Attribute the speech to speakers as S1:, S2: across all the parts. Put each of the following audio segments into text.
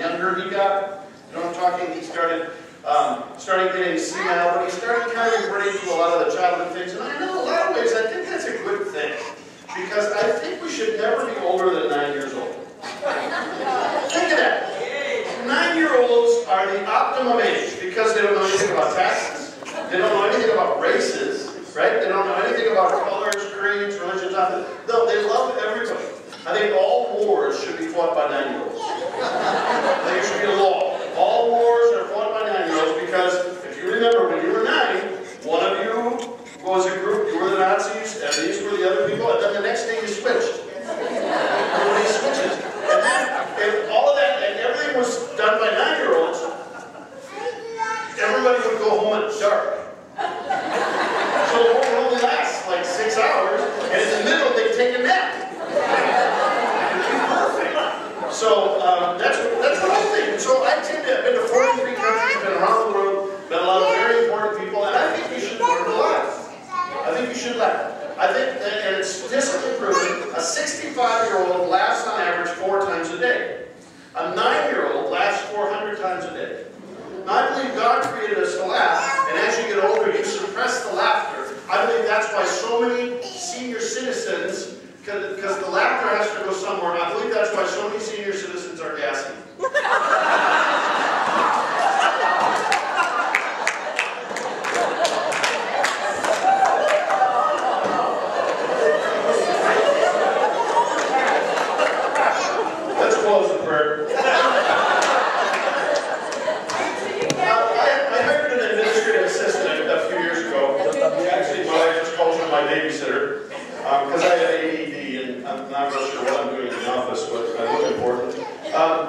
S1: younger he got. You know what I'm talking? He started getting senile, but he started kind of reverting to a lot of the childhood things. And in a lot of ways, I think that's a good thing. Because I think we should never be older than 9 years old. Think of that. 9-year-olds are the optimum age because they don't know anything about taxes. They don't know anything about races, right? They don't know anything about colors, creeds, religions, nothing. No, they love everybody. I think all wars should be fought by 9-year-olds. I think it should be a law. All wars are fought by 9-year-olds because if you remember when you were 9, one of you was a group, you were the Nazis, and these were the other people, and then the next day you switched. Everybody switches. And then, if all of that, and everything was done by 9-year-olds, everybody would go home at dark. So the war would only last like 6 hours, and in the middle they'd take a nap. It'd be perfect. So that's what I think. So I tend to have been to 43 countries, been around the world, met a lot of very important people, and I think we should learn a lot. I think you should laugh. I think that, and it's statistically proven, a 65-year-old laughs on average 4 times a day. A 9-year-old laughs 400 times a day. Now, I believe God created us to laugh, and as you get older, you suppress the laughter. I believe that's why so many senior citizens, because the laughter has to go somewhere, I believe that's why so many senior citizens are gassy. Babysitter, because I have ADD and I'm not really sure what I'm doing in the office, but I look important.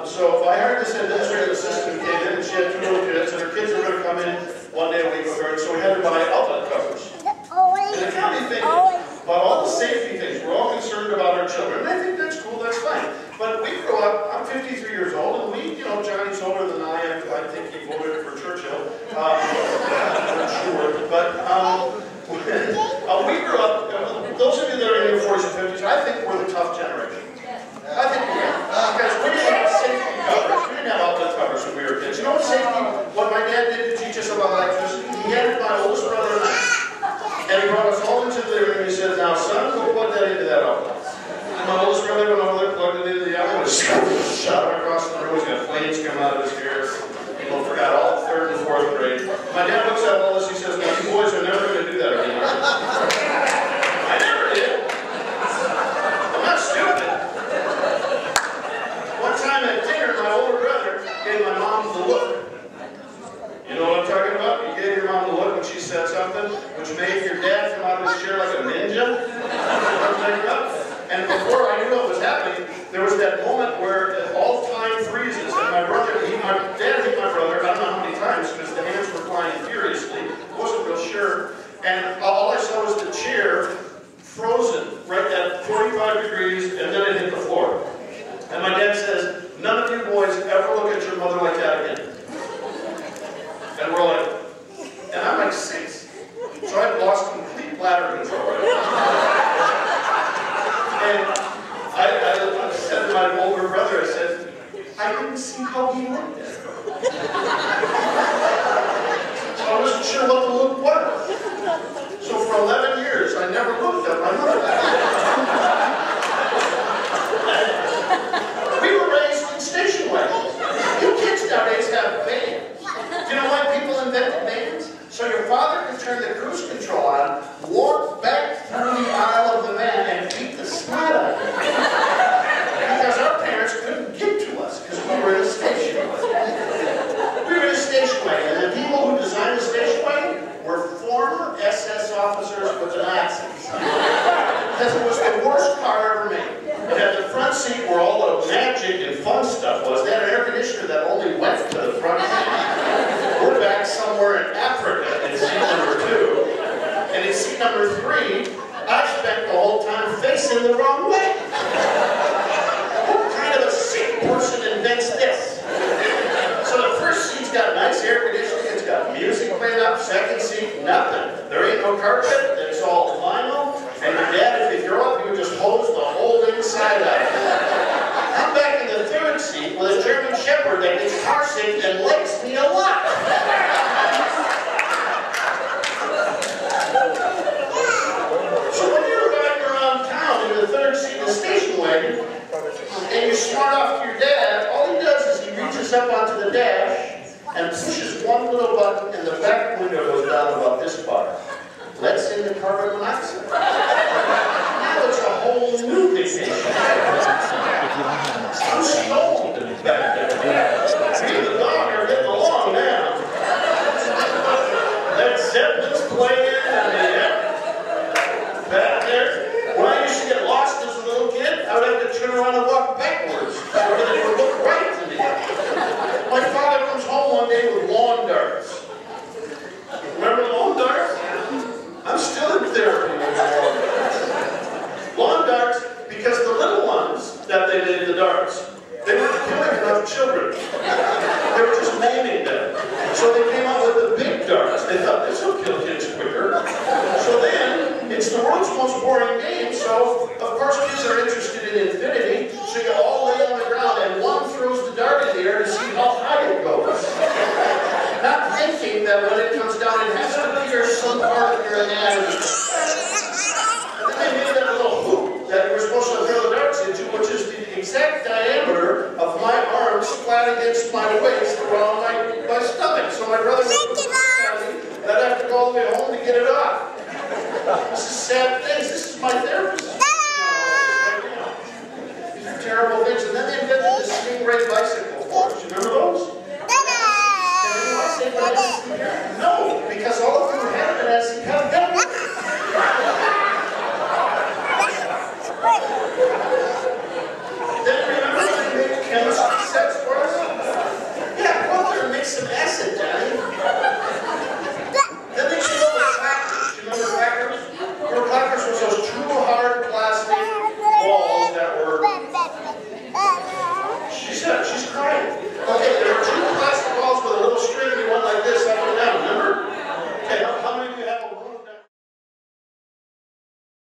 S1: So I hired this administrative assistant who came in, and she had 2 little kids, and her kids were going to come in 1 day a week with her, and so we had to buy outlet covers. And it got me thinking about all the safety things. We're all concerned about our children, and I think that's cool, that's fine. But we grew up, I'm 53 years old, and we, you know, Johnny's older than I think he voted for Churchill. I'm not sure, but we grew up, those of you that are in your 40s and 50s, I think we're the tough generation. I think we are. Because we didn't have safety covers. We didn't have outlet covers when we were kids. You know what my dad did to teach us about electricity? He handed my oldest brother a knife. And he brought us all into the room and he said, now son, go plug that into that outlet. And my oldest brother went over there, plugged it into the outlet, and shot him across the room. He's got flames coming out of his ears. People forgot all 3rd and 4th grade. My dad looks at all this, he says, well, you boys are never going to do that again. I never did. I'm not stupid. One time at dinner, my older brother gave my mom the look. You know what I'm talking about? You gave your mom the look when she said something, which made your dad come out of his chair like a ninja. And before I knew what was happening, there was that moment where all time freezes, and my dad hit my brother, I don't know how many times, because the hands were flying furiously. I wasn't real sure. And all I saw was the chair frozen right at 45 degrees, and then it hit the floor. And my dad says, none of you boys ever look at your mother like that again. And we're like, and I'm like 6. So I've lost complete bladder control right now. And I said to my older brother, I said, I didn't see how he looked at her. I wasn't sure what the look was. So for 11 years, I never looked at my mother. We were raised in station wagons. You kids nowadays have vans. Do you know why people invented vans? So your father could turn the cruise control on, walk back through the aisle of the van, and beat the snot out of it. Because our parents couldn't get to us, because we were in a station wagon. We were in a station wagon, and the people who designed the station wagon were former SS officers with the Nazis. Because it was the worst car ever made. It had the front seat where all the magic and fun stuff was. They had an air conditioner that only went to the front seat. We're back somewhere in Africa in seat number 2. And in seat number 3, I spent the whole time facing the wrong way. What kind of a sick person invents this? So the first seat's got nice air conditioning, it's got music playing up, second seat, nothing. There ain't no carpet, it's all vinyl, and your dad, if you throw up, you would just hose the whole inside out. I'm back in the 3rd seat with a German Shepherd that toxic and likes me a lot. So when you're riding around town in the third seat of the station wagon, and you smart off to your dad, all he does is he reaches up onto the dash and pushes one little button and the back window goes down about this far. Lets in the carbon monoxide. Now it's a whole new vacation. I'm stoned back there. Me and the dog are getting along now. That Zeppelin's playing and back there. When I used to get lost as a little kid, I would have to turn around and walk backwards. Or they would look right to me. My father comes home one day with lawn darts. Remember lawn darts? I'm still in therapy with lawn darts. Lawn darts, because the little ones that they made the darts, they weren't killing enough children. They were just maiming them. So they came out with the big darts. They thought, this will kill kids quicker. So then, it's the world's most boring game, so of course kids are interested in infinity, so you all lay on the ground and one throws the dart in the air to see how high it goes. Not thinking that when it comes down, it has to pierce some part of your anatomy. And then they made that little hoop that you were supposed to throw the darts into, which is the exact diameter of my arms flat against my waist around my stomach. So my brother would put it on me, and I'd have to go all the way home to get it off. This is sad